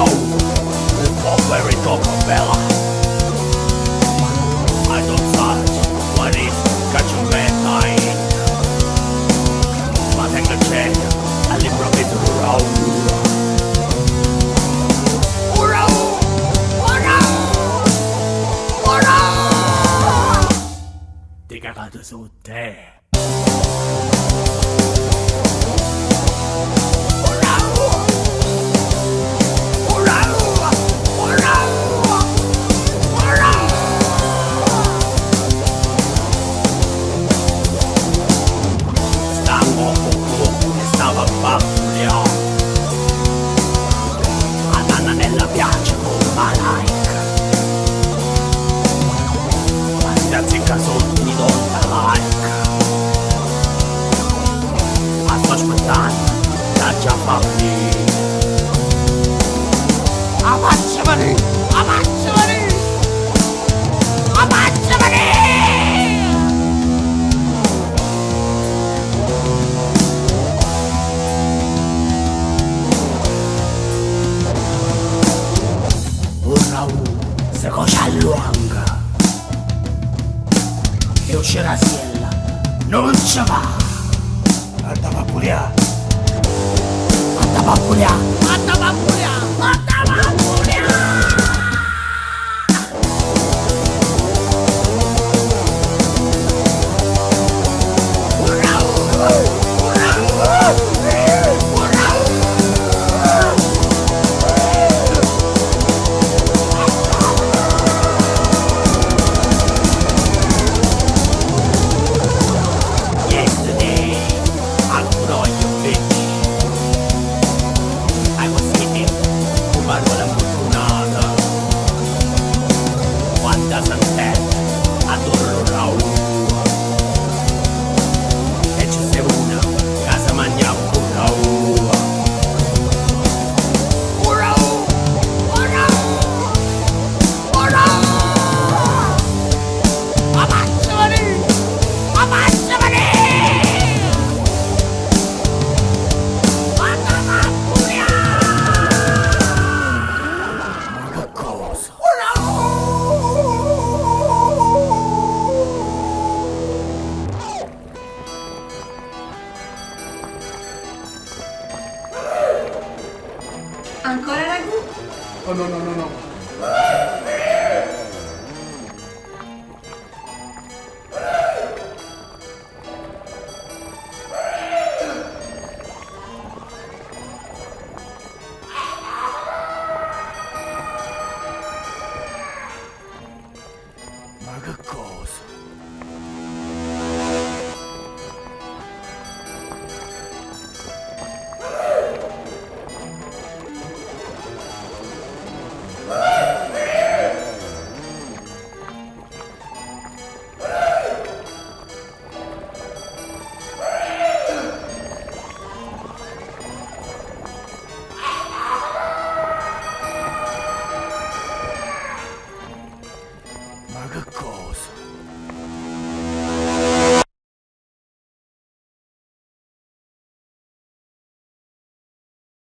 il fuoco è ritocco bella. I don't touch what is catching beta in. Ma tengo il genio all'improvviso RRAU. Ti cacato su te. Stava pappulia. A Nanninella piace come like. Ma si azzecca sotto di donna like. Ma sto aspettando da già pappi. Ammazzamani! Ammazzamani! Ammazzamani! RRAU se cocia a luanga e uscirà siella non ci va. Atta pappulia, atta pappulia, atta pappulia, atta pappulia. Sentett, addor rraù. E ci sei una, casa magnava rraù. Rraù, rraù, rraù. Ammazzamani, ammazzamani. Guarda pappulia. Ma che cosa? Ancora ragù? Oh no, no, no, no. Ma che cosa? Ma che cosa?